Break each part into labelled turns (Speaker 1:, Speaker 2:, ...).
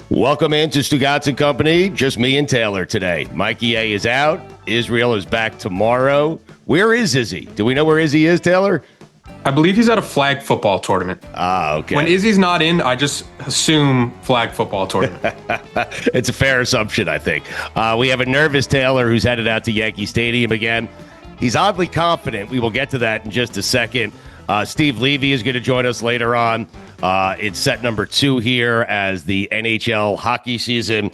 Speaker 1: Welcome into Stugotz and Company. Just me and Taylor today. Mikey A is out. Israel is back tomorrow. Where is Izzy? Do we know where Izzy is, Taylor?
Speaker 2: I believe he's at a flag football tournament.
Speaker 1: Ah, okay.
Speaker 2: When Izzy's not in, I just assume flag football tournament.
Speaker 1: It's a fair assumption, I think. We have a nervous Taylor who's headed out to Yankee Stadium again. He's oddly confident. We will get to that in just a second. Steve Levy is going to join us later on. It's set number 2 here as the NHL hockey season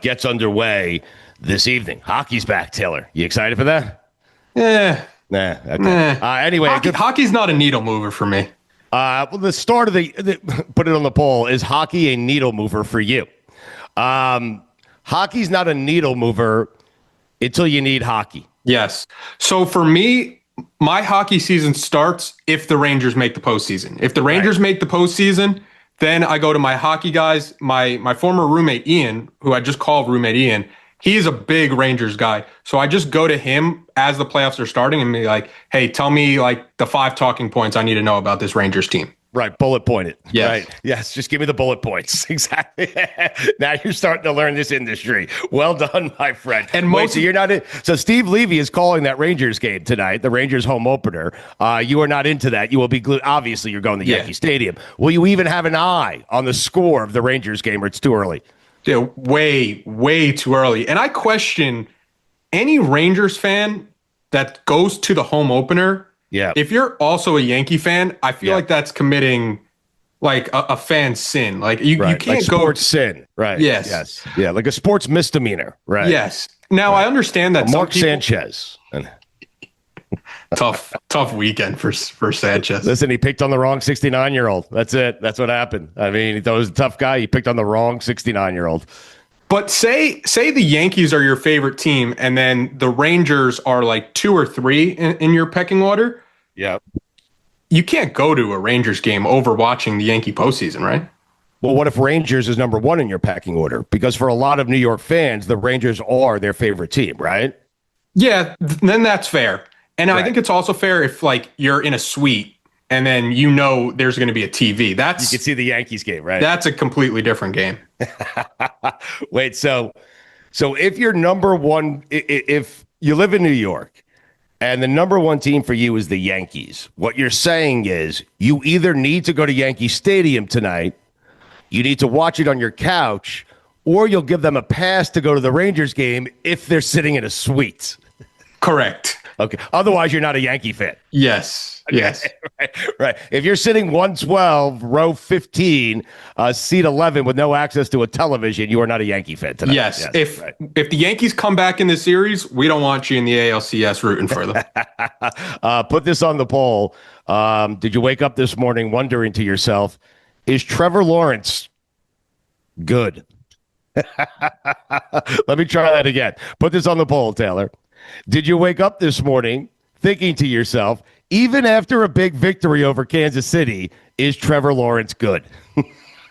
Speaker 1: gets underway this evening. Hockey's back, Taylor. You excited for that?
Speaker 2: Yeah.
Speaker 1: Nah. Okay. Anyway,
Speaker 2: hockey's not a needle mover for me.
Speaker 1: Well, the start of the put it on the poll. Is hockey a needle mover for you? Hockey's not a needle mover until you need hockey.
Speaker 2: Yes. So for me, my hockey season starts if the Rangers make the postseason. If the Rangers make the postseason, then I go to my hockey guys. My former roommate, Ian, who I just called roommate Ian, he's a big Rangers guy. So I just go to him as the playoffs are starting and be like, hey, tell me like the 5 talking points I need to know about this Rangers team.
Speaker 1: Right, bullet pointed.
Speaker 2: Yes.
Speaker 1: Right. Yes, just give me the bullet points. Exactly. Now you're starting to learn this industry. Well done, my friend.
Speaker 2: And
Speaker 1: so you're not in. So Steve Levy is calling that Rangers game tonight, the Rangers home opener. You are not into that. You will be glued. Obviously, you're going to Yankee Stadium. Will you even have an eye on the score of the Rangers game, or it's too early?
Speaker 2: Yeah, way too early. And I question any Rangers fan that goes to the home opener.
Speaker 1: Yeah.
Speaker 2: If you're also a Yankee fan, I feel like that's committing like a fan sin. Like you can't
Speaker 1: like
Speaker 2: go
Speaker 1: sports sin. Right.
Speaker 2: Yes.
Speaker 1: Yeah. Like a sports misdemeanor. Right.
Speaker 2: Yes. Now I understand that
Speaker 1: Mark Sanchez.
Speaker 2: tough weekend for Sanchez.
Speaker 1: Listen, he picked on the wrong 69-year-old. That's it. That's what happened. I mean, he thought he was a tough guy. He picked on the wrong 69-year-old.
Speaker 2: But say the Yankees are your favorite team, and then the Rangers are like 2 or 3 in your pecking order.
Speaker 1: Yeah.
Speaker 2: You can't go to a Rangers game over watching the Yankee postseason, right?
Speaker 1: Well, what if Rangers is number 1 in your pecking order? Because for a lot of New York fans, the Rangers are their favorite team, right?
Speaker 2: Yeah, then that's fair. And I think it's also fair if like you're in a suite and then you know there's going to be a TV. You can
Speaker 1: see the Yankees game, right?
Speaker 2: That's a completely different game.
Speaker 1: Wait, so if you're number 1, if you live in New York and the number 1 team for you is the Yankees, what you're saying is you either need to go to Yankee Stadium tonight, you need to watch it on your couch, or you'll give them a pass to go to the Rangers game if they're sitting in a suite.
Speaker 2: Correct.
Speaker 1: Okay. Otherwise, you're not a Yankee fan.
Speaker 2: Yes.
Speaker 1: Okay.
Speaker 2: Yes.
Speaker 1: Right. If you're sitting 112, row 15, seat 11 with no access to a television, you are not a Yankee fan tonight.
Speaker 2: Yes. If the Yankees come back in the series, we don't want you in the ALCS rooting for them.
Speaker 1: Put this on the poll. Did you wake up this morning wondering to yourself, is Trevor Lawrence good? Let me try that again. Put this on the poll, Taylor. Did you wake up this morning thinking to yourself, even after a big victory over Kansas City, is Trevor Lawrence good?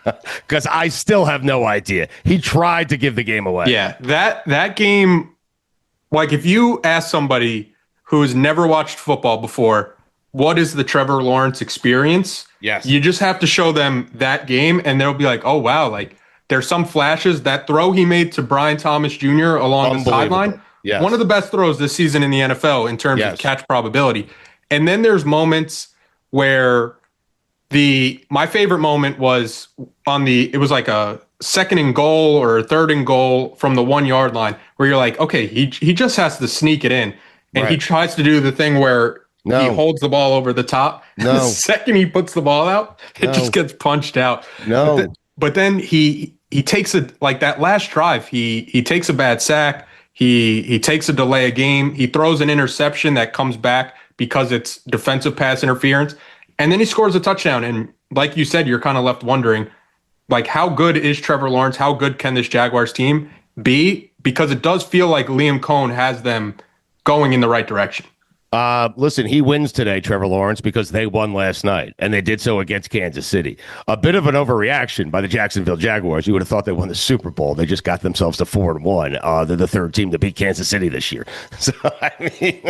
Speaker 1: Because I still have no idea. He tried to give the game away.
Speaker 2: Yeah, that game, like if you ask somebody who has never watched football before, what is the Trevor Lawrence experience?
Speaker 1: Yes.
Speaker 2: You just have to show them that game and they'll be like, oh, wow, like there's some flashes. That throw he made to Brian Thomas Jr. along the sideline.
Speaker 1: Yes.
Speaker 2: One of the best throws this season in the NFL in terms of catch probability. And then there's moments where my favorite moment was it was like a 2nd and goal or a 3rd and goal from the 1-yard line where you're like, okay, he just has to sneak it in. And he tries to do the thing where he holds the ball over the top.
Speaker 1: No.
Speaker 2: The second he puts the ball out, it just gets punched out.
Speaker 1: No.
Speaker 2: But then he takes that last drive, he takes a bad sack. He takes a delay of game. He throws an interception that comes back because it's defensive pass interference. And then he scores a touchdown. And like you said, you're kind of left wondering, like, how good is Trevor Lawrence? How good can this Jaguars team be? Because it does feel like Liam Cohen has them going in the right direction.
Speaker 1: Listen, he wins today, Trevor Lawrence, because they won last night, and they did so against Kansas City. A bit of an overreaction by the Jacksonville Jaguars. You would have thought they won the Super Bowl. They just got themselves to 4-1. They're the 3rd team to beat Kansas City this year. So, I mean,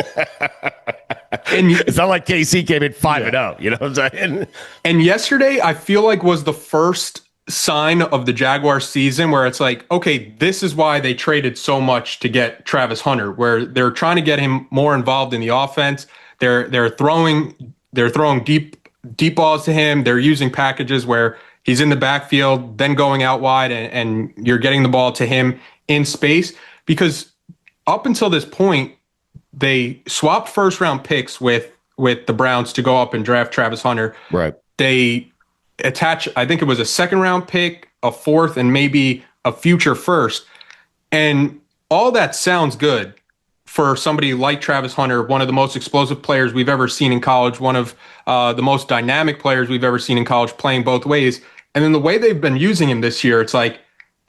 Speaker 1: it's not like KC came in 5-0. You know what I'm saying?
Speaker 2: And yesterday, I feel like was the first sign of the Jaguars season where it's like, okay, this is why they traded so much to get Travis Hunter, where they're trying to get him more involved in the offense. They're throwing deep balls to him. They're using packages where he's in the backfield, then going out wide, and you're getting the ball to him in space. Because up until this point, they swapped first round picks with the Browns to go up and draft Travis Hunter.
Speaker 1: Right.
Speaker 2: They attach, I think it was a second round pick, a fourth, and maybe a future first. And all that sounds good for somebody like Travis Hunter, one of the most explosive players we've ever seen in college, one of the most dynamic players we've ever seen in college, playing both ways. And then the way they've been using him this year, it's like,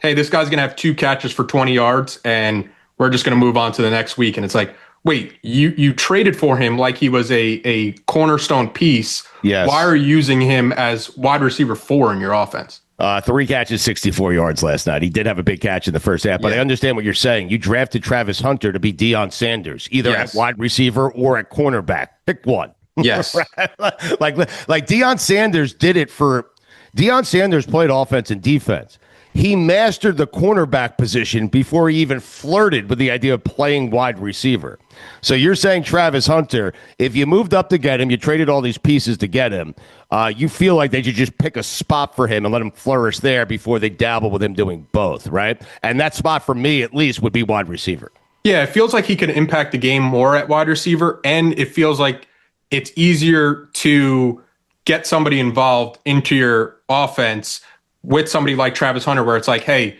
Speaker 2: hey, this guy's going to have 2 catches for 20 yards, and we're just going to move on to the next week. And it's like, wait, you traded for him like he was a cornerstone piece.
Speaker 1: Yes.
Speaker 2: Why are you using him as wide receiver 4 in your offense?
Speaker 1: 3 catches, 64 yards last night. He did have a big catch in the first half, but I understand what you're saying. You drafted Travis Hunter to be Deion Sanders, either at wide receiver or at cornerback. Pick one.
Speaker 2: Yes.
Speaker 1: like Deion Sanders did it for – Deion Sanders played offense and defense. He mastered the cornerback position before he even flirted with the idea of playing wide receiver. So you're saying Travis Hunter, if you moved up to get him, you traded all these pieces to get him, you feel like they should just pick a spot for him and let him flourish there before they dabble with him doing both, right? And that spot for me, at least, would be wide receiver.
Speaker 2: Yeah, it feels like he could impact the game more at wide receiver, and it feels like it's easier to get somebody involved into your offense with somebody like Travis Hunter, where it's like, hey,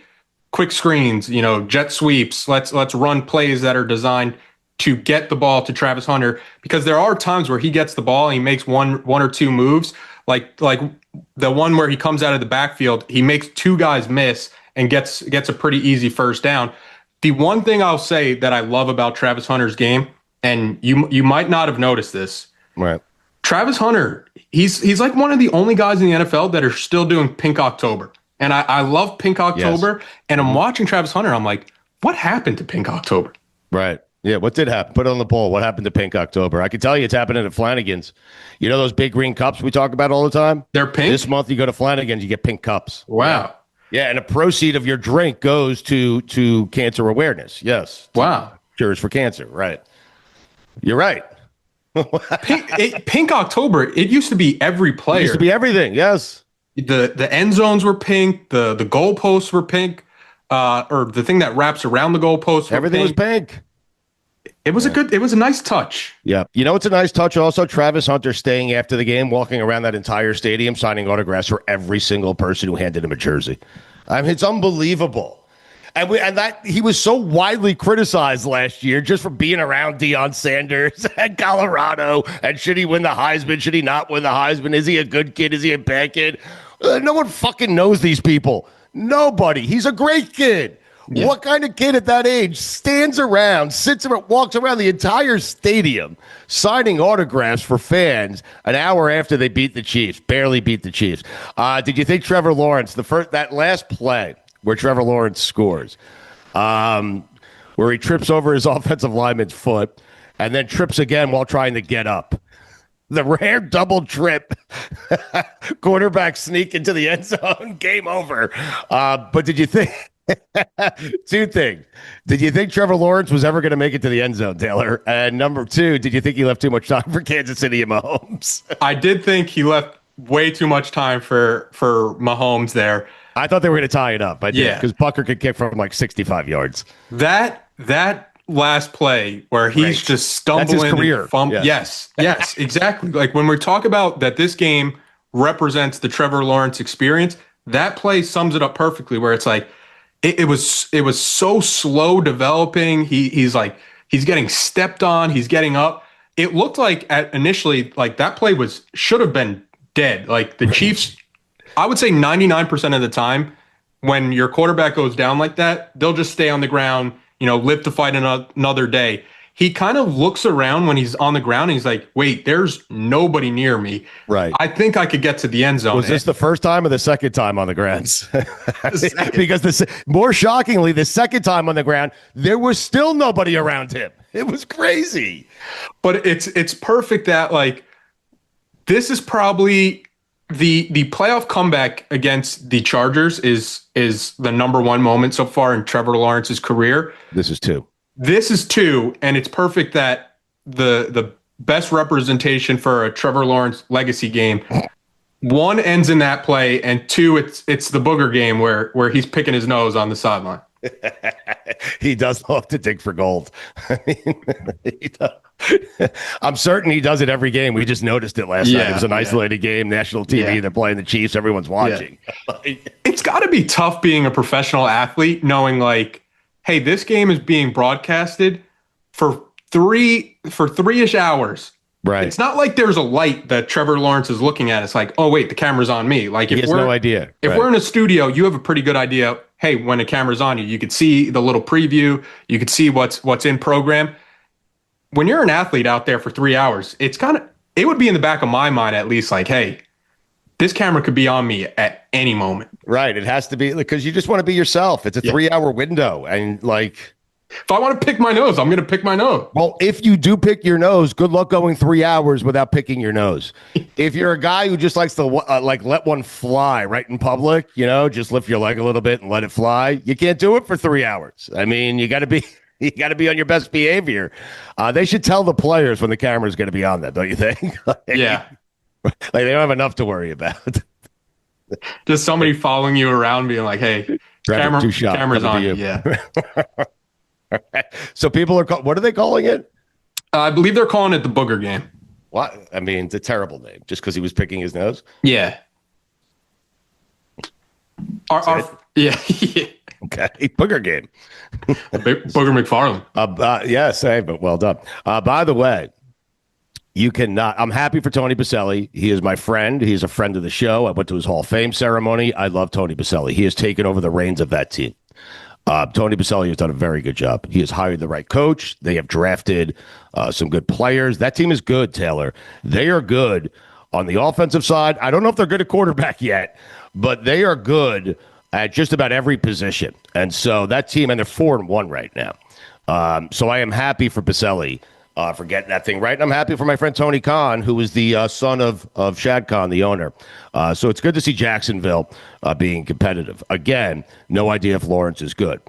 Speaker 2: quick screens, jet sweeps, let's run plays that are designed to get the ball to Travis Hunter, because there are times where he gets the ball and he makes one or two moves, like the one where he comes out of the backfield, he makes 2 guys miss and gets a pretty easy first down. The one thing I'll say that I love about Travis Hunter's game, and you might not have noticed this,
Speaker 1: right?
Speaker 2: Travis Hunter, he's like one of the only guys in the NFL that are still doing Pink October. And I love Pink October. Yes. And I'm watching Travis Hunter. I'm like, what happened to Pink October?
Speaker 1: Right. Yeah, what did happen? Put it on the poll. What happened to Pink October? I can tell you it's happening at Flanagan's. You know those big green cups we talk about all the time?
Speaker 2: They're pink?
Speaker 1: This month you go to Flanagan's, you get pink cups.
Speaker 2: Wow.
Speaker 1: Yeah, and a proceed of your drink goes to cancer awareness. Yes.
Speaker 2: Wow.
Speaker 1: Cures for cancer. Right. You're right.
Speaker 2: Pink October, it used to be every player. It
Speaker 1: used to be everything, yes.
Speaker 2: The end zones were pink, the goalposts were pink, or the thing that wraps around the goalposts.
Speaker 1: Everything was pink.
Speaker 2: It was it was a nice touch.
Speaker 1: Yeah. You know, it's a nice touch also. Travis Hunter staying after the game, walking around that entire stadium, signing autographs for every single person who handed him a jersey. I mean, it's unbelievable. And that he was so widely criticized last year just for being around Deion Sanders and Colorado. And should he win the Heisman? Should he not win the Heisman? Is he a good kid? Is he a bad kid? No one fucking knows these people. Nobody. He's a great kid. Yeah. What kind of kid at that age stands around, sits around, walks around the entire stadium signing autographs for fans an hour after they beat the Chiefs, barely beat the Chiefs? Did you think Trevor Lawrence, that last play where Trevor Lawrence scores, where he trips over his offensive lineman's foot and then trips again while trying to get up? The rare double trip, quarterback sneak into the end zone, game over. But did you think... 2 things. Did you think Trevor Lawrence was ever going to make it to the end zone, Taylor? And number 2, did you think he left too much time for Kansas City and Mahomes?
Speaker 2: I did think he left way too much time for Mahomes there.
Speaker 1: I thought they were going to tie it up. Yeah, because Bucker could kick from like 65 yards.
Speaker 2: That last play where he's just stumbling.
Speaker 1: That's his career.
Speaker 2: Yes, exactly. Like when we talk about that, this game represents the Trevor Lawrence experience. That play sums it up perfectly. Where it's like. It was so slow developing. He's getting stepped on. He's getting up. It looked like initially like that play should have been dead. Like the Chiefs, I would say 99% of the time when your quarterback goes down like that, they'll just stay on the ground, live to fight another day. He kind of looks around when he's on the ground and he's like, wait, there's nobody near me.
Speaker 1: Right.
Speaker 2: I think I could get to the end zone.
Speaker 1: Was this the first time or the second time on the ground? Because more shockingly, the second time on the ground, there was still nobody around him. It was crazy.
Speaker 2: But it's perfect that like this is probably The playoff comeback against the Chargers is the number one moment so far in Trevor Lawrence's career.
Speaker 1: This is two.
Speaker 2: This is two, and it's perfect that the best representation for a Trevor Lawrence legacy game. One ends in that play, and two, it's the booger game where he's picking his nose on the sideline.
Speaker 1: He does love to dig for gold. I mean, I'm certain he does it every game. We just noticed it last night. It was an isolated game, national TV. They're playing the Chiefs. Everyone's watching.
Speaker 2: It's got to be tough being a professional athlete, knowing like, hey, this game is being broadcasted for three-ish hours.
Speaker 1: Right.
Speaker 2: It's not like there's a light that Trevor Lawrence is looking at. It's like, oh wait, the camera's on me. Like
Speaker 1: he has no idea.
Speaker 2: If we're in a studio, you have a pretty good idea. Hey, when the camera's on you, you could see the little preview. You could see what's in program. When you're an athlete out there for 3 hours, it would be in the back of my mind at least like, hey, this camera could be on me at any moment.
Speaker 1: Right. It has to be because you just want to be yourself. It's a 3-hour window. And like,
Speaker 2: if I want to pick my nose, I'm going to pick my nose.
Speaker 1: Well, if you do pick your nose, good luck going 3 hours without picking your nose. If you're a guy who just likes to let one fly right in public, just lift your leg a little bit and let it fly, you can't do it for 3 hours. I mean, you got to be on your best behavior. They should tell the players when the camera's going to be on them, don't you think?
Speaker 2: Yeah.
Speaker 1: Like they don't have enough to worry about.
Speaker 2: Just somebody following you around being like, hey, camera's on you. Yeah.
Speaker 1: So people are what are they calling it?
Speaker 2: I believe they're calling it the booger game.
Speaker 1: What? I mean, it's a terrible name just because he was picking his nose.
Speaker 2: Yeah. Yeah.
Speaker 1: Okay. Booger game.
Speaker 2: Booger McFarland.
Speaker 1: Yes, but well done. By the way, I'm happy for Tony Baselli. He is my friend. He is a friend of the show. I went to his Hall of Fame ceremony. I love Tony Baselli. He has taken over the reins of that team. Tony Baselli has done a very good job. He has hired the right coach. They have drafted some good players. That team is good, Taylor. They are good on the offensive side. I don't know if they're good at quarterback yet, but they are good at just about every position. And so that team, and they're 4-1 right now. So I am happy for Baselli for getting that thing right. And I'm happy for my friend Tony Khan, who is the son of Shad Khan, the owner. So it's good to see Jacksonville being competitive. Again, no idea if Lawrence is good.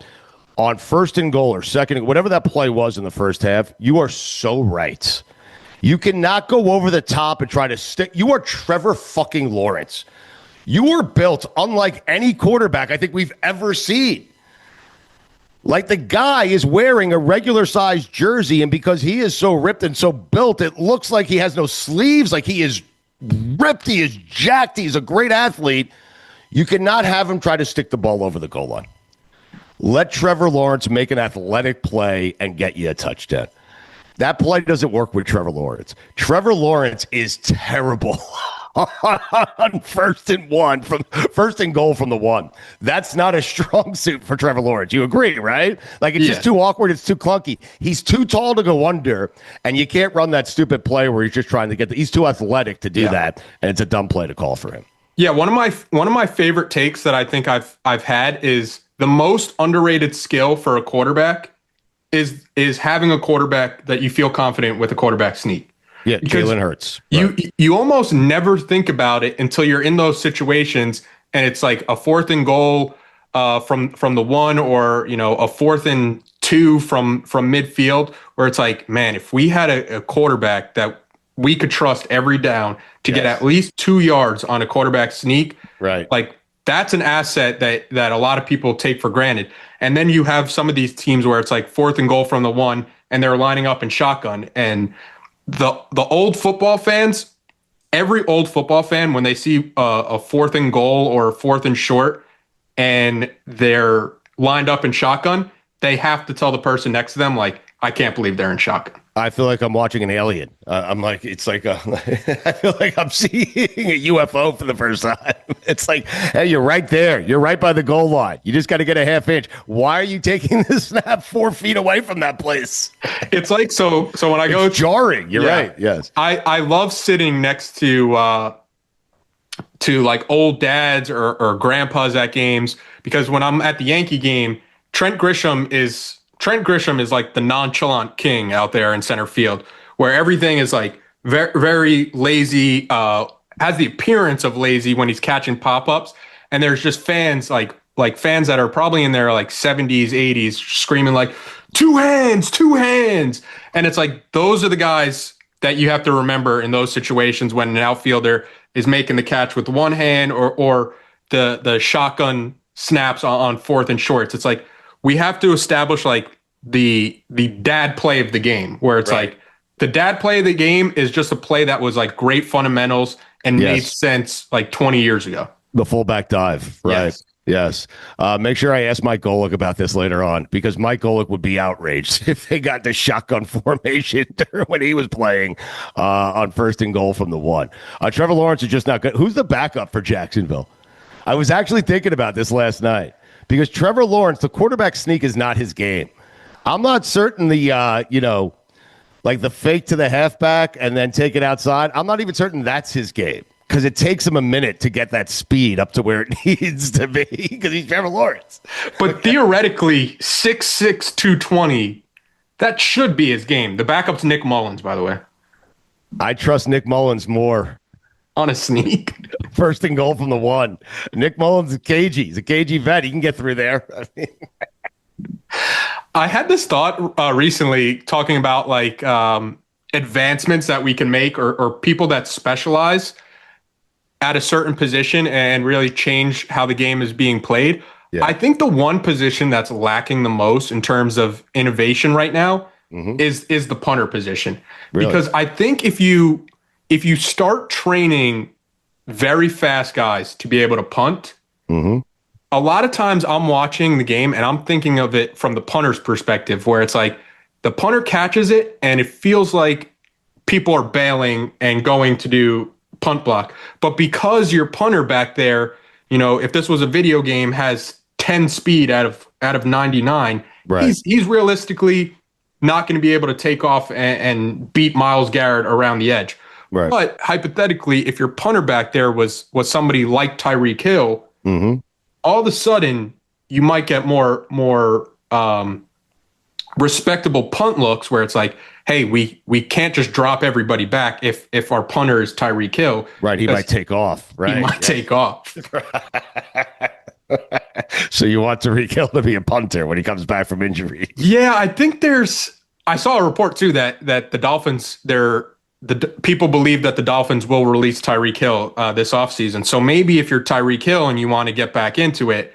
Speaker 1: On first and goal or second, whatever that play was in the first half, you are so right. You cannot go over the top and try to stick. You are Trevor fucking Lawrence. You are built unlike any quarterback I think we've ever seen. Like the guy is wearing a regular sized jersey, and because he is so ripped and so built, it looks like he has no sleeves. Like he is ripped, he is jacked, he's a great athlete. You cannot have him try to stick the ball over the goal line. Let Trevor Lawrence make an athletic play and get you a touchdown. That play doesn't work with Trevor Lawrence. Trevor Lawrence is terrible on first and goal from the one. That's not a strong suit for Trevor Lawrence. You agree, right? Like it's just too awkward. It's too clunky. He's too tall to go under, and you can't run that stupid play where he's just trying to he's too athletic to do that, and it's a dumb play to call for him.
Speaker 2: Yeah, one of my favorite takes that I think I've had is the most underrated skill for a quarterback is having a quarterback that you feel confident with a quarterback sneak.
Speaker 1: Yeah, Jalen Hurts.
Speaker 2: Right. You almost never think about it until you're in those situations, and it's like a 4th and goal from the one, or a 4th and 2 from midfield, where it's like, man, if we had a quarterback that we could trust every down to get at least 2 yards on a quarterback sneak,
Speaker 1: right?
Speaker 2: Like that's an asset that a lot of people take for granted. And then you have some of these teams where it's like 4th and goal from the one, and they're lining up in shotgun. And the old football fans, every old football fan, when they see a 4th and goal or a 4th and short, and they're lined up in shotgun, they have to tell the person next to them, like, I can't believe they're in shotgun.
Speaker 1: I feel like I'm watching an alien. I feel like I'm seeing a UFO for the first time. It's like, hey, you're right there. You're right by the goal line. You just got to get a half inch. Why are you taking the snap 4 feet away from that place?
Speaker 2: It's like, so when I go,
Speaker 1: it's jarring. You're right. Yes.
Speaker 2: I love sitting next to like old dads or grandpas at games, because when I'm at the Yankee game, Trent Grisham is like the nonchalant king out there in center field, where everything is like very, very lazy, has the appearance of lazy when he's catching pop-ups, and there's just fans like fans that are probably in their like 70s, 80s screaming like two hands, two hands. And it's like those are the guys that you have to remember in those situations when an outfielder is making the catch with one hand or the shotgun snaps on fourth and shorts. It's like we have to establish like the dad play of the game where it's like the dad play of the game is just a play that was like great fundamentals and made sense like 20 years ago.
Speaker 1: The fullback dive, right? Yes. Make sure I ask Mike Golick about this later on because Mike Golick would be outraged if they got the shotgun formation when he was playing on first and goal from the 1. Trevor Lawrence is just not good. Who's the backup for Jacksonville? I was actually thinking about this last night because Trevor Lawrence, the quarterback sneak is not his game. I'm not certain the, like the fake to the halfback and then take it outside. I'm not even certain that's his game. Because it takes him a minute to get that speed up to where it needs to be because he's Trevor Lawrence.
Speaker 2: But theoretically, 6'6", 220, that should be his game. The backup's Nick Mullins, by the way.
Speaker 1: I trust Nick Mullins more.
Speaker 2: On a sneak.
Speaker 1: First and goal from the 1. Nick Mullins is cagey. He's a cagey vet. He can get through there.
Speaker 2: I had this thought recently talking about like advancements that we can make or people that specialize at a certain position and really change how the game is being played. Yeah. I think the one position that's lacking the most in terms of innovation right now is the punter position. Really? Because I think if you start training very fast guys to be able to punt, a lot of times I'm watching the game and I'm thinking of it from the punter's perspective where it's like the punter catches it and it feels like people are bailing and going to do punt block. But because your punter back there, if this was a video game, has 10 speed out of 99, he's realistically not going to be able to take off and beat Myles Garrett around the edge. Right. But hypothetically, if your punter back there was somebody like Tyreek Hill, all of a sudden you might get more respectable punt looks where it's like, hey, we can't just drop everybody back if our punter is Tyreek Hill. Right,
Speaker 1: he might take off. Right,
Speaker 2: he might take off.
Speaker 1: So you want Tyreek Hill to be a punter when he comes back from injury?
Speaker 2: Yeah, I think I saw a report too that the Dolphins, people believe that the Dolphins will release Tyreek Hill this offseason. So maybe if you're Tyreek Hill and you want to get back into it,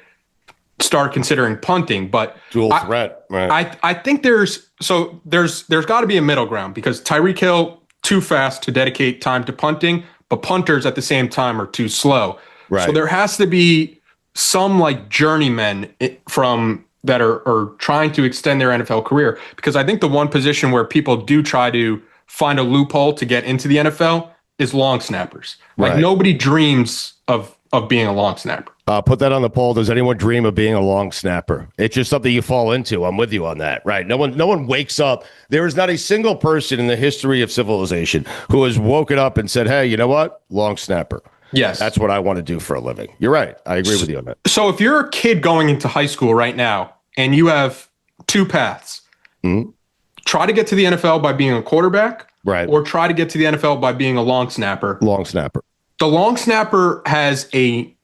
Speaker 2: start considering punting. But
Speaker 1: dual threat. Right.
Speaker 2: I think there's got to be a middle ground because Tyreek Hill too fast to dedicate time to punting, but punters at the same time are too slow. Right. So there has to be some like journeymen from that are trying to extend their NFL career, because I think the one position where people do try to find a loophole to get into the NFL is long snappers. Like nobody dreams of being a long snapper.
Speaker 1: Put that on the poll. Does anyone dream of being a long snapper? It's just something you fall into. I'm with you on that, right? No one wakes up. There is not a single person in the history of civilization who has woken up and said, hey, you know what? Long snapper.
Speaker 2: Yes.
Speaker 1: That's what I want to do for a living. You're right. I agree with you on that.
Speaker 2: So if you're a kid going into high school right now and you have two paths, try to get to the NFL by being a quarterback, or try to get to the NFL by being a long snapper.
Speaker 1: Long snapper.
Speaker 2: The long snapper has a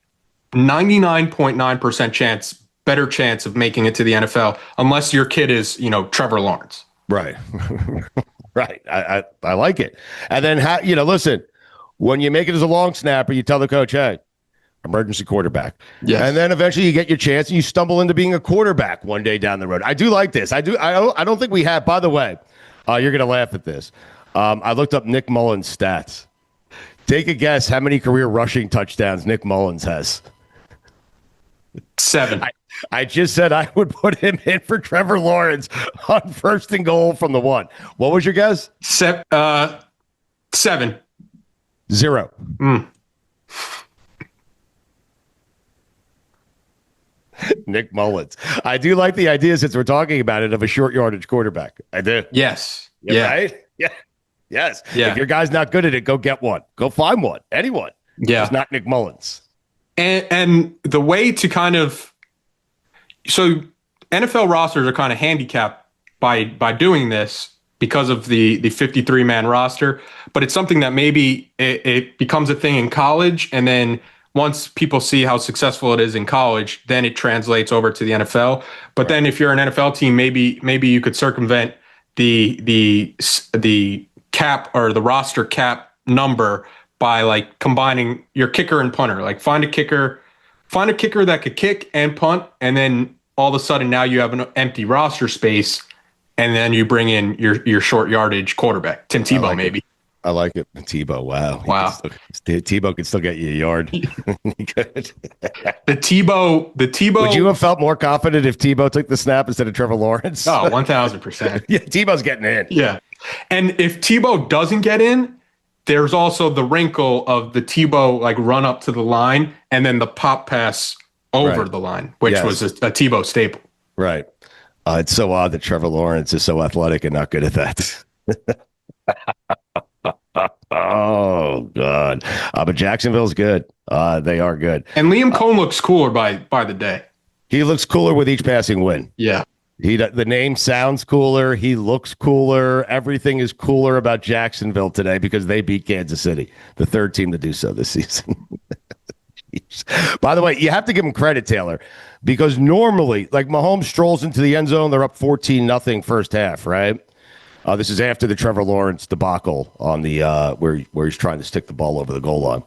Speaker 2: 99.9% better chance of making it to the NFL, unless your kid is, Trevor Lawrence.
Speaker 1: Right. Right. I like it. And then, listen, when you make it as a long snapper, you tell the coach, hey, emergency quarterback. Yes. And then eventually you get your chance and you stumble into being a quarterback one day down the road. I do like this. I don't think we have, by the way, you're going to laugh at this. I looked up Nick Mullins' stats. Take a guess how many career rushing touchdowns Nick Mullins has.
Speaker 2: 7.
Speaker 1: I just said I would put him in for Trevor Lawrence on first and goal from the 1. What was your guess?
Speaker 2: 7.
Speaker 1: 0. Nick Mullins. I do like the idea, since we're talking about it, of a short yardage quarterback. I do.
Speaker 2: Yes.
Speaker 1: Yeah. Right? Yeah. Yes. Yeah. If your guy's not good at it, go get one. Go find one. Anyone. Yeah. It's not Nick Mullins.
Speaker 2: And the way to so NFL rosters are kind of handicapped by doing this because of the 53-man roster, but it's something that maybe it becomes a thing in college, and then once people see how successful it is in college, then it translates over to the NFL. But then if you're an NFL team, maybe you could circumvent the cap or the roster cap number by like combining your kicker and punter. Like find a kicker that could kick and punt, and then all of a sudden now you have an empty roster space, and then you bring in your short yardage quarterback, Tim Tebow, maybe.
Speaker 1: I like it. Tebow, wow. Tebow could still get you a yard. Good.
Speaker 2: The Tebow.
Speaker 1: Would you have felt more confident if Tebow took the snap instead of Trevor Lawrence?
Speaker 2: Oh, 1,000%.
Speaker 1: Yeah, Tebow's getting in.
Speaker 2: Yeah. And if Tebow doesn't get in, there's also the wrinkle of the Tebow like run up to the line and then the pop pass over the line, which was a Tebow staple. Right.
Speaker 1: It's so odd that Trevor Lawrence is so athletic and not good at that. Oh, God. But Jacksonville's good. They are good.
Speaker 2: And Liam Cohn looks cooler by the day.
Speaker 1: He looks cooler with each passing win.
Speaker 2: Yeah.
Speaker 1: The name sounds cooler. He looks cooler. Everything is cooler about Jacksonville today because they beat Kansas City, the third team to do so this season. By the way, you have to give him credit, Taylor, because normally, like Mahomes strolls into the end zone, they're up 14-0 first half, right? This is after the Trevor Lawrence debacle on the where he's trying to stick the ball over the goal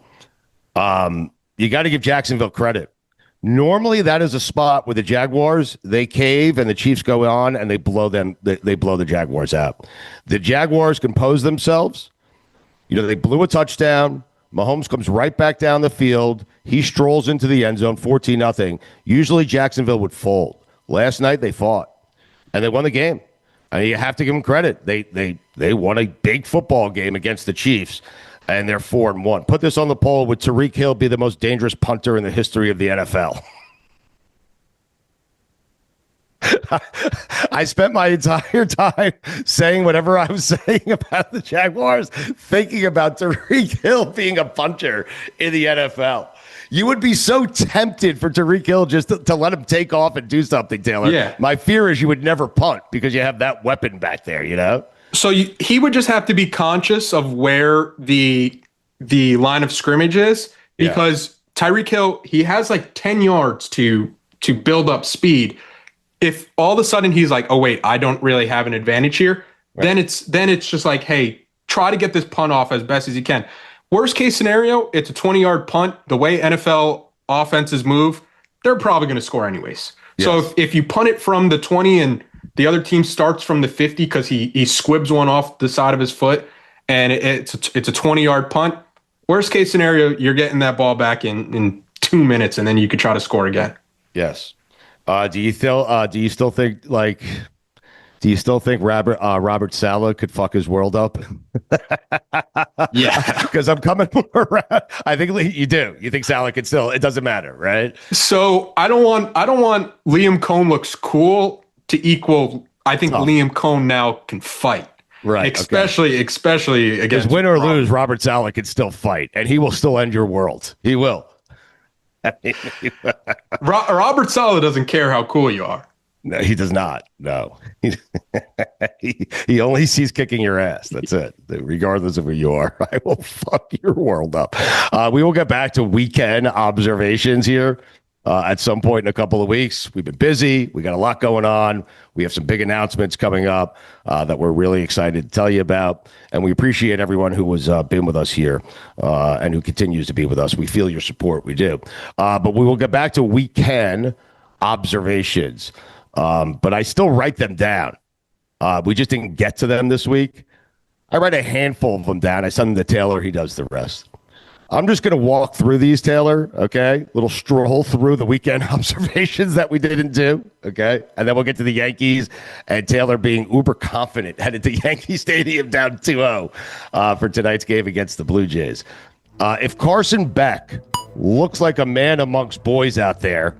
Speaker 1: line. You got to give Jacksonville credit. Normally, that is a spot where the Jaguars, they cave and the Chiefs go on and they blow them. They blow the Jaguars out. The Jaguars compose themselves. They blew a touchdown. Mahomes comes right back down the field. He strolls into the end zone, 14-0. Usually, Jacksonville would fold. Last night, they fought and they won the game. And you have to give them credit. They won a big football game against the Chiefs, and they're 4-1. Put this on the poll: would Tyreek Hill be the most dangerous punter in the history of the NFL? I spent my entire time saying whatever I was saying about the Jaguars, thinking about Tyreek Hill being a punter in the NFL. You would be so tempted for Tyreek Hill just to let him take off and do something, Taylor.
Speaker 2: Yeah.
Speaker 1: My fear is you would never punt because you have that weapon back there,
Speaker 2: So he would just have to be conscious of where the line of scrimmage is, because Tyreek Hill, he has like 10 yards to build up speed. If all of a sudden he's like, oh wait, I don't really have an advantage here, then it's just like, hey, try to get this punt off as best as you can. Worst case scenario, it's a 20-yard punt. The way NFL offenses move, they're probably going to score anyways. Yes. So if you punt it from the 20 and the other team starts from the 50 because he squibs one off the side of his foot and it's a 20-yard punt, worst case scenario, you're getting that ball back in 2 minutes and then you could try to score again.
Speaker 1: Yes. Do you still think Robert Saleh could fuck his world up?
Speaker 2: Yeah,
Speaker 1: because I'm coming around. I think you do. You think Saleh could still? It doesn't matter, right?
Speaker 2: So I don't want Liam Cohn looks cool to equal. I think Liam Cohn now can fight.
Speaker 1: Right.
Speaker 2: Especially against
Speaker 1: win or lose, Robert Saleh can still fight, and he will still end your world. He will.
Speaker 2: Robert Saleh doesn't care how cool you are.
Speaker 1: No, he does not. No, he only sees kicking your ass. That's it. Regardless of who you are, I will fuck your world up. We will get back to weekend observations here at some point in a couple of weeks. We've been busy. We got a lot going on. We have some big announcements coming up that we're really excited to tell you about. And we appreciate everyone who has been with us here and who continues to be with us. We feel your support. We do. But we will get back to weekend observations. But I still write them down. We just didn't get to them this week. I write a handful of them down. I send them to Taylor. He does the rest. I'm just going to walk through these, Taylor, okay? Little stroll through the weekend observations that we didn't do, okay? And then we'll get to the Yankees and Taylor being uber confident headed to Yankee Stadium down 2-0 for tonight's game against the Blue Jays. If Carson Beck looks like a man amongst boys out there,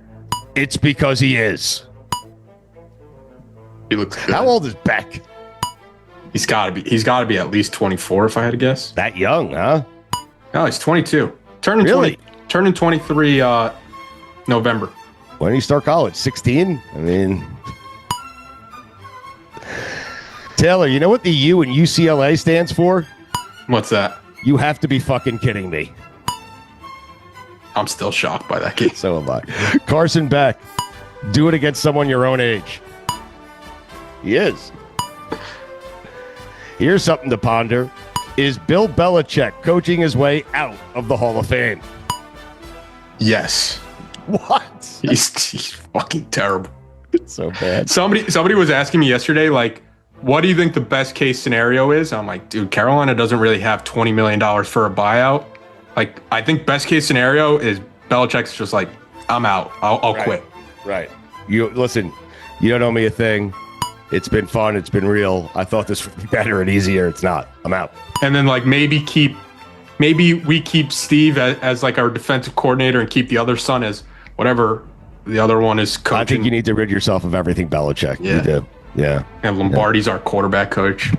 Speaker 1: it's because he is.
Speaker 2: He looks good.
Speaker 1: How old is Beck?
Speaker 2: He's got to be at least 24 if I had to guess.
Speaker 1: That young, huh?
Speaker 2: No, he's 22. Turning 23 November.
Speaker 1: When did he start college? 16? I mean, Taylor, you know what the U in UCLA stands for?
Speaker 2: What's that?
Speaker 1: You have to be fucking kidding me.
Speaker 2: I'm still shocked by that game.
Speaker 1: So am I. Carson Beck, do it against someone your own age. He is. Here's something to ponder. Is Bill Belichick coaching his way out of the Hall of Fame?
Speaker 2: Yes.
Speaker 1: What?
Speaker 2: He's fucking terrible.
Speaker 1: It's so bad.
Speaker 2: Somebody was asking me yesterday, like, what do you think the best case scenario is? I'm like, dude, Carolina doesn't really have $20 million for a buyout. Like, I think best case scenario is Belichick's just like, I'm out. I'll quit.
Speaker 1: Right. You listen, you don't owe me a thing. It's been fun. It's been real. I thought this would be better and easier. It's not. I'm out.
Speaker 2: And then like maybe we keep Steve as like our defensive coordinator and keep the other son as whatever the other one is coaching.
Speaker 1: I think you need to rid yourself of everything Belichick.
Speaker 2: Yeah.
Speaker 1: You do. Yeah.
Speaker 2: And Lombardi's our quarterback coach.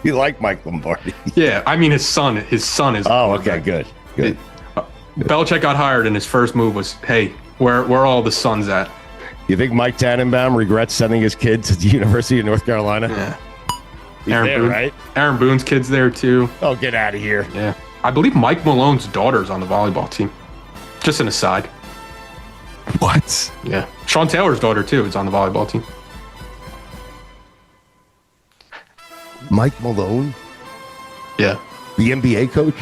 Speaker 1: You like Mike Lombardi?
Speaker 2: Yeah, I mean his son is.
Speaker 1: Oh, okay, good.
Speaker 2: Belichick got hired, and his first move was, "Hey, where are all the sons at?"
Speaker 1: You think Mike Tannenbaum regrets sending his kid to the University of North Carolina?
Speaker 2: Yeah.
Speaker 1: He's Aaron there, Boone, right?
Speaker 2: Aaron Boone's kid's there too.
Speaker 1: Oh, get out of here!
Speaker 2: Yeah, I believe Mike Malone's daughter's on the volleyball team. Just an aside.
Speaker 1: What?
Speaker 2: Yeah, Sean Taylor's daughter too is on the volleyball team.
Speaker 1: Mike Malone?
Speaker 2: Yeah.
Speaker 1: The NBA coach?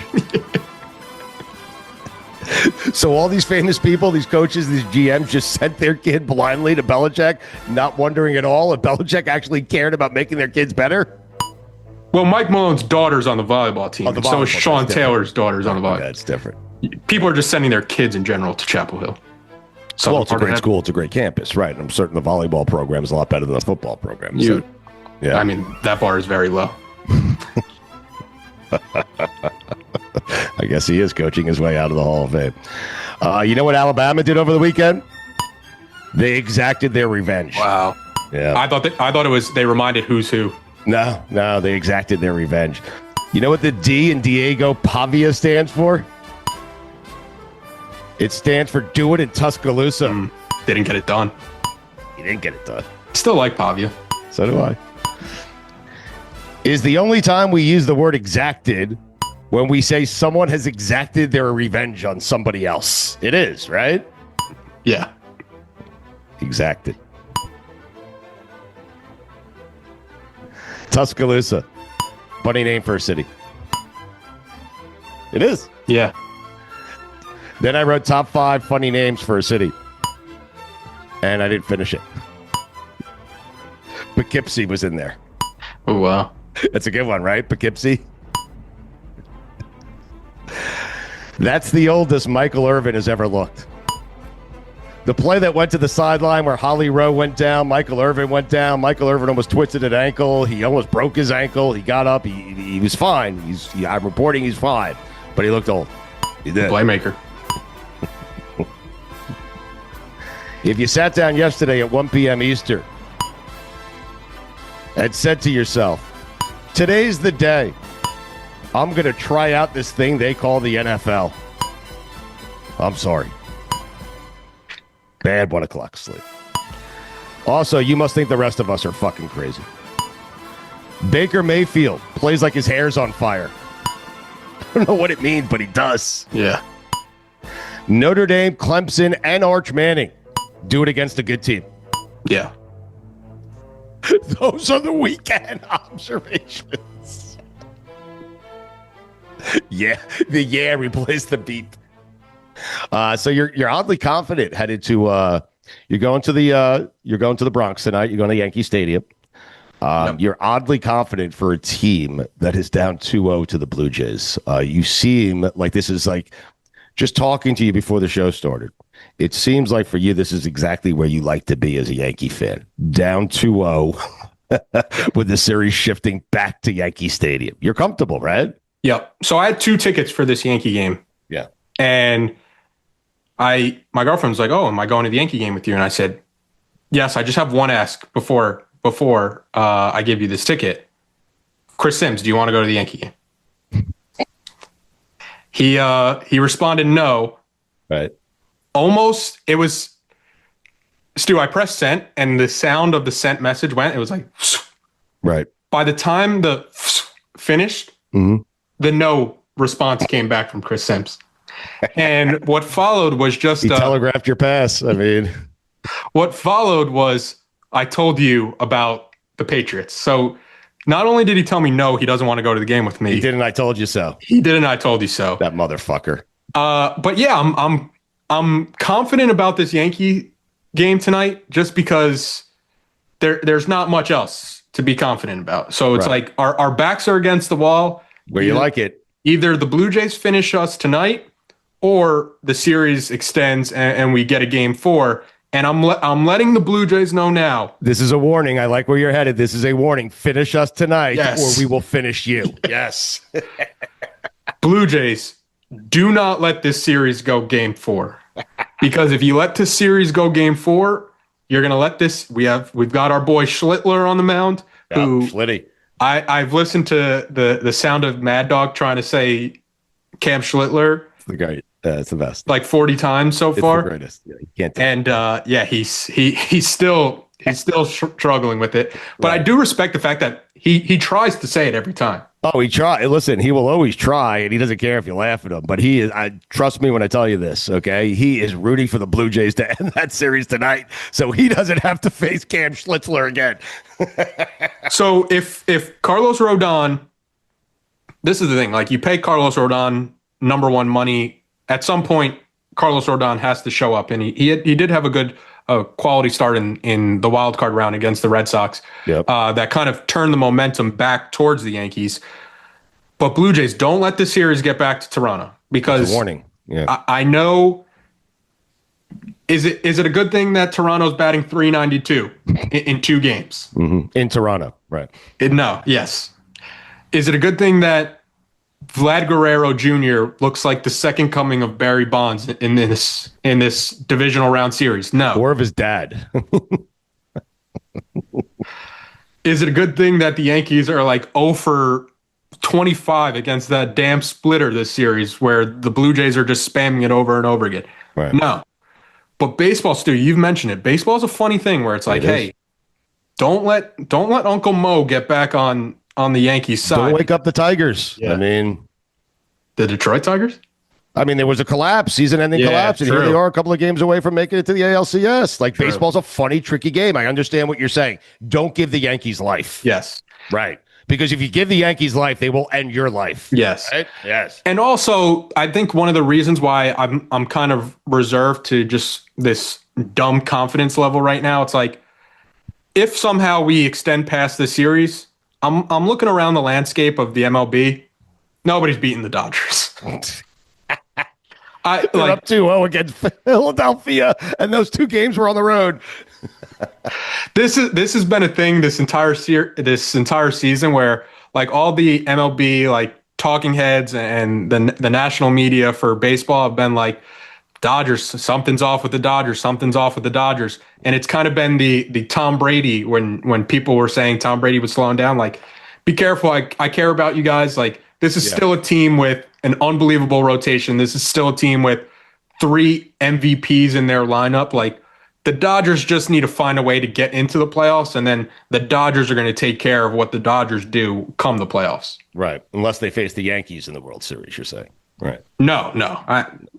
Speaker 1: So all these famous people, these coaches, these GMs just sent their kid blindly to Belichick, not wondering at all if Belichick actually cared about making their kids better?
Speaker 2: Well, Mike Malone's daughter's on the volleyball team, and so is Sean Taylor's daughter's on the volleyball.
Speaker 1: That's different.
Speaker 2: People are just sending their kids in general to Chapel Hill.
Speaker 1: Well, it's a great school. It's a great campus, right? I'm certain the volleyball program is a lot better than the football program. So, yeah.
Speaker 2: I mean, that bar is very low.
Speaker 1: I guess he is coaching his way out of the Hall of Fame. You know what Alabama did over the weekend? They exacted their revenge.
Speaker 2: Wow.
Speaker 1: Yeah.
Speaker 2: I thought it was they reminded who's who.
Speaker 1: No, they exacted their revenge. You know what the D in Diego Pavia stands for? It stands for Do It in Tuscaloosa.
Speaker 2: Didn't get it done.
Speaker 1: He didn't get it done.
Speaker 2: Still like Pavia.
Speaker 1: So do I. Is the only time we use the word exacted when we say someone has exacted their revenge on somebody else. It is, right?
Speaker 2: Yeah.
Speaker 1: Exacted. Tuscaloosa. Funny name for a city. It is.
Speaker 2: Yeah.
Speaker 1: Then I wrote top 5 funny names for a city. And I didn't finish it. Poughkeepsie was in there.
Speaker 2: Oh, wow.
Speaker 1: That's a good one, right? Poughkeepsie. That's the oldest Michael Irvin has ever looked. The play that went to the sideline where Holly Rowe went down, Michael Irvin went down. Michael Irvin almost twisted an ankle. He almost broke his ankle. He got up. He was fine. I'm reporting he's fine, but he looked old. He did.
Speaker 2: Playmaker.
Speaker 1: If you sat down yesterday at 1 p.m. Eastern and said to yourself, today's the day I'm going to try out this thing they call the NFL. I'm sorry. Bad 1 o'clock sleep. Also, you must think the rest of us are fucking crazy. Baker Mayfield plays like his hair's on fire. I don't know what it means, but he does.
Speaker 2: Yeah.
Speaker 1: Notre Dame, Clemson, and Arch Manning do it against a good team.
Speaker 2: Yeah.
Speaker 1: Those are the weekend observations. Yeah, the replaced the beep. So you're oddly confident headed to you're going to the Bronx tonight. You're going to Yankee Stadium. You're oddly confident for a team that is down 2-0 to the Blue Jays. You seem like this is like just talking to you before the show started. It seems like for you this is exactly where you like to be as a Yankee fan. Down 2-0 with the series shifting back to Yankee Stadium. You're comfortable, right?
Speaker 2: Yep. So I had 2 tickets for this Yankee game.
Speaker 1: Yeah.
Speaker 2: And my girlfriend was like, "Oh, am I going to the Yankee game with you?" And I said, "Yes, I just have one ask before I give you this ticket. Chris Sims, do you want to go to the Yankee game?" He responded no.
Speaker 1: Right.
Speaker 2: Almost, it was Stu, I pressed sent, and the sound of the sent message went. It was like,
Speaker 1: Right.
Speaker 2: by the time the finished, the no response came back from Chris Sims. And what followed was just
Speaker 1: He telegraphed your pass. I mean,
Speaker 2: what followed was I told you about the Patriots. So not only did he tell me no, he doesn't want to go to the game with me.
Speaker 1: he didn't. I told you so.
Speaker 2: He did, and I told you so.
Speaker 1: That motherfucker.
Speaker 2: But yeah, I'm confident about this Yankee game tonight, just because there's not much else to be confident about. So it's like our backs are against the wall.
Speaker 1: Where you like it.
Speaker 2: Either the Blue Jays finish us tonight, or the series extends and we get a game 4. And I'm letting the Blue Jays know now.
Speaker 1: This is a warning. I like where you're headed. This is a warning. Finish us tonight,
Speaker 2: Yes.
Speaker 1: or we will finish you. Yes.
Speaker 2: Blue Jays, do not let this series go game 4. Because if you let this series go game 4, you're gonna let this. We've got our boy Schlittler on the mound. Who
Speaker 1: Schlitty.
Speaker 2: I've listened to the sound of Mad Dog trying to say Cam Schlittler
Speaker 1: It's the guy. It's the best.
Speaker 2: like 40 times so
Speaker 1: It's
Speaker 2: far.
Speaker 1: the greatest. Yeah, you can't.
Speaker 2: And he's still struggling with it. But I do respect the fact that he tries to say it every time.
Speaker 1: Oh, he try. Listen, he will always try, and he doesn't care if you laugh at him. But he is. Trust me when I tell you this. Okay, he is rooting for the Blue Jays to end that series tonight, so he doesn't have to face Cam Schlitzler again.
Speaker 2: So if Carlos Rodon, this is the thing. Like, you pay Carlos Rodon number one money. At some point, Carlos Rodon has to show up, and he did have a good quality start in the wild card round against the Red Sox.
Speaker 1: Yep.
Speaker 2: That kind of turned the momentum back towards the Yankees. But Blue Jays, don't let this series get back to Toronto, because
Speaker 1: It's a warning. Yeah.
Speaker 2: I know. Is it a good thing that Toronto's batting .392 in 2 games?
Speaker 1: In Toronto, right?
Speaker 2: No. Yes. Is it a good thing that Vlad Guerrero Jr. looks like the second coming of Barry Bonds in this divisional round series? No.
Speaker 1: Or of his dad.
Speaker 2: Is it a good thing that the Yankees are like 0 for 25 against that damn splitter this series, where the Blue Jays are just spamming it over and over again?
Speaker 1: Right.
Speaker 2: No. But baseball, Stu, you've mentioned it. Baseball is a funny thing where it's like, hey, don't let Uncle Mo get back on the Yankees side.
Speaker 1: Don't wake up the Tigers.
Speaker 2: Yeah.
Speaker 1: I mean,
Speaker 2: The Detroit Tigers?
Speaker 1: there was a collapse, season-ending collapse, and here they are a couple of games away from making it to the ALCS. Like, baseball's a funny, tricky game. I understand what you're saying. Don't give the Yankees life.
Speaker 2: Yes.
Speaker 1: Right. Because if you give the Yankees life, they will end your life.
Speaker 2: Yes.
Speaker 1: Right? Yes.
Speaker 2: And also, I think one of the reasons why I'm kind of reserved to just this dumb confidence level right now, it's like, if somehow we extend past the series, I'm looking around the landscape of the MLB. Nobody's beating the Dodgers.
Speaker 1: They're up 2-0 against Philadelphia, and those 2 games were on the road.
Speaker 2: This has been a thing this entire season, where like all the MLB like talking heads and the national media for baseball have been like, Dodgers, something's off with the Dodgers, and it's kind of been the Tom Brady, when people were saying Tom Brady was slowing down, like, be careful, I care about you guys. Like, this is still a team with an unbelievable rotation. This is still a team with 3 MVPs in their lineup. Like, the Dodgers just need to find a way to get into the playoffs, and then the Dodgers are going to take care of what the Dodgers do come the playoffs.
Speaker 1: Right. Unless they face the Yankees in the World Series, you're saying. Right.
Speaker 2: No.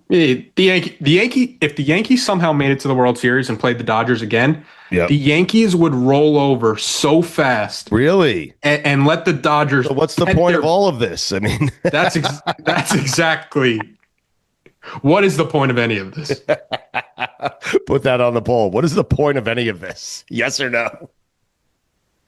Speaker 2: If the Yankees somehow made it to the World Series and played the Dodgers again, the Yankees would roll over so fast.
Speaker 1: Really?
Speaker 2: And let the Dodgers.
Speaker 1: So what's the point of all of this? I mean,
Speaker 2: that's exactly. What is the point of any of this?
Speaker 1: Put that on the poll. What is the point of any of this? Yes or no?